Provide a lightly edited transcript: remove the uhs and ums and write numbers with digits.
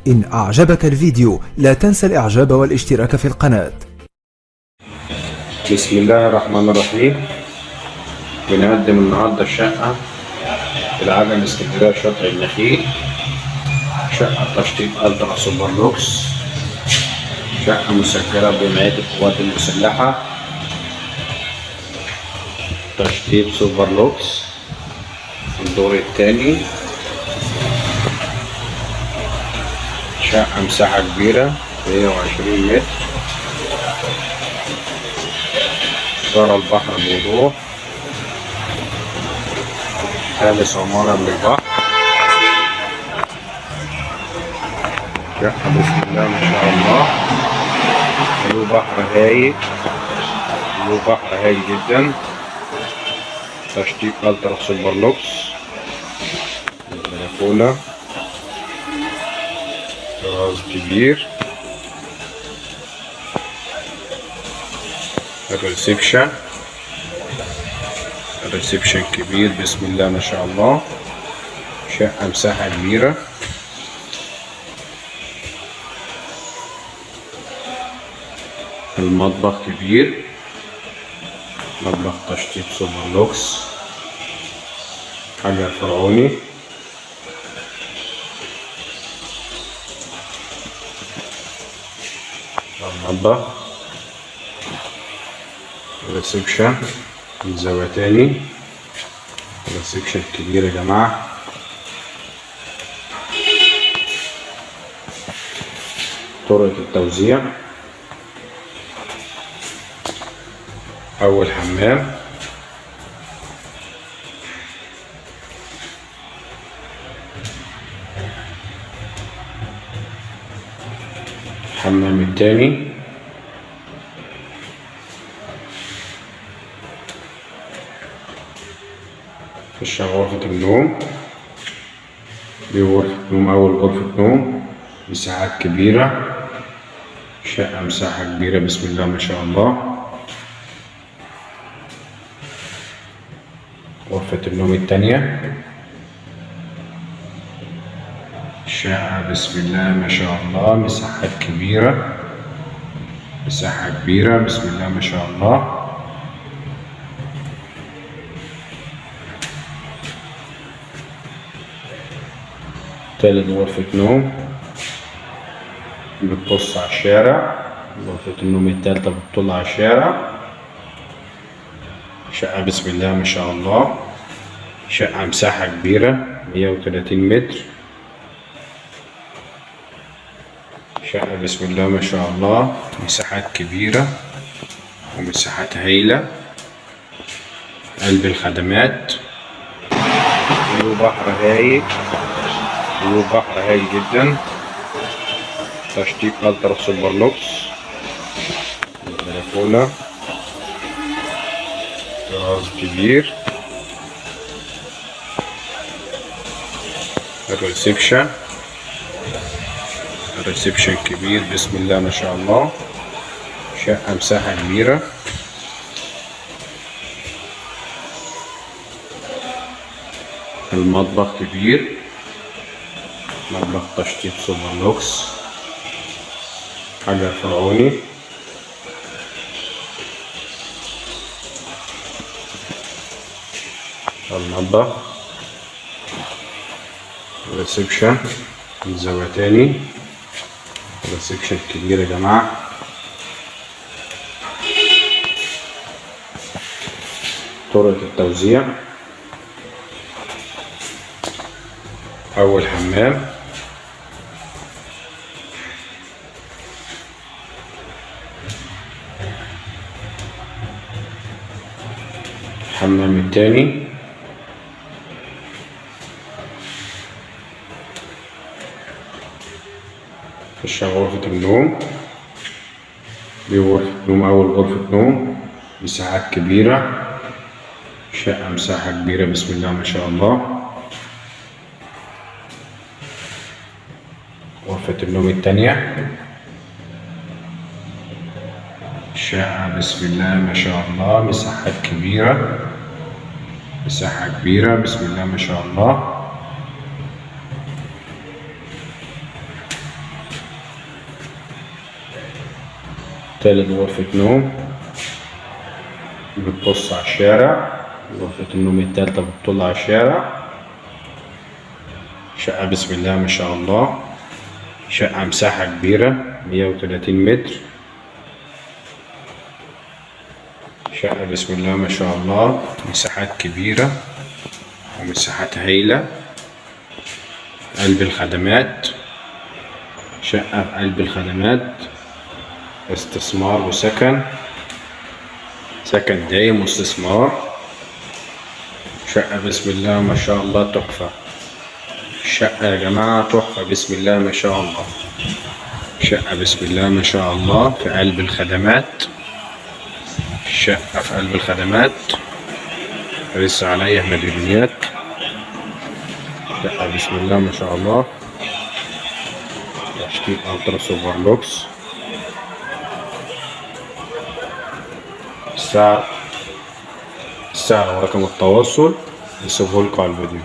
إن أعجبك الفيديو لا تنسى الإعجاب والاشتراك في القناة. بسم الله الرحمن الرحيم. بنقدم النهارده الشقة في العجل اسكندرية شاطئ النخيل. شقة تشطيب ألترا سوبر لوكس، شقة مسجلة بجمعية القوات المسلحة، تشطيب سوبر لوكس في الدور الثاني. شقة مساحة كبيرة 120 متر، ترى البحر بوضوح، ثالث عمارة من البحر. شقة بسم الله ما شاء الله، له بحر هايل، له بحر هايل جدا. تشطيب ألترا سوبر لوكس، البلكونة، طراز كبير، الريسبشن كبير بسم الله ما شاء الله. شقة مساحة كبيرة، المطبخ كبير، مطبخ تشطيب سوبر لوكس، حجر فرعوني. المطبخ، الريسبشن من زاوية تاني، الريسبشن كبير يا جماعة. طرقة التوزيع، أول حمام، الحمام التاني، خش على غرفة النوم. دي غرفة نوم، أول غرفة نوم، مساحات كبيرة، شقة مساحة كبيرة بسم الله ما شاء الله. غرفة النوم التانية، شقة بسم الله ما شاء الله، مساحات كبيرة، مساحة كبيرة بسم الله ما شاء الله. تالت غرفة نوم بتبص على الشارع، غرفة النوم التالتة بتطل على الشارع. شقة بسم الله ما شاء الله، شقة مساحة كبيرة 130 متر، شقة بسم الله ما شاء الله، مساحات كبيرة ومساحات هايلة، قلب الخدمات، له بحر هايل، له بحر هايل جدا. تشطيب ألترا سوبر لوكس، البلكونة، طراز كبير، الريسبشن كبير بسم الله ما شاء الله. شقة مساحة كبيرة، المطبخ كبير، مطبخ تشطيب سوبر لوكس، حجر فرعوني. المطبخ، الريسبشن من زاوية تاني، الريسبشن كبير يا جماعة. طرقة التوزيع، أول حمام، الحمام التاني، خش على غرفة النوم. دي غرفة نوم، أول غرفة نوم، مساحات كبيرة، شقة مساحة كبيرة بسم الله ما شاء الله. غرفة النوم التانية، شقة بسم الله ما شاء الله، مساحات كبيرة، مساحة كبيرة بسم الله ما شاء الله. تالت غرفة نوم بتبص على الشارع. غرفة النوم التالتة بتطل على الشارع. شقة بسم الله ما شاء الله. شقة مساحة كبيرة 130 متر. شقة بسم الله ما شاء الله، مساحات كبيرة ومساحات هايلة. قلب الخدمات، شقة في قلب الخدمات، استثمار وسكن، سكن دايم واستثمار. شقة بسم الله ما شاء الله تحفة. شقة يا جماعة تحفة بسم الله ما شاء الله. شقة بسم الله ما شاء الله في قلب الخدمات. شقة في قلب الخدمات لسه عليها مديونيات. شقة بسم الله ما شاء الله، تشطيب الترا سوبر لوكس. السعر ورقم التواصل نسيبهولكوا على الفيديو.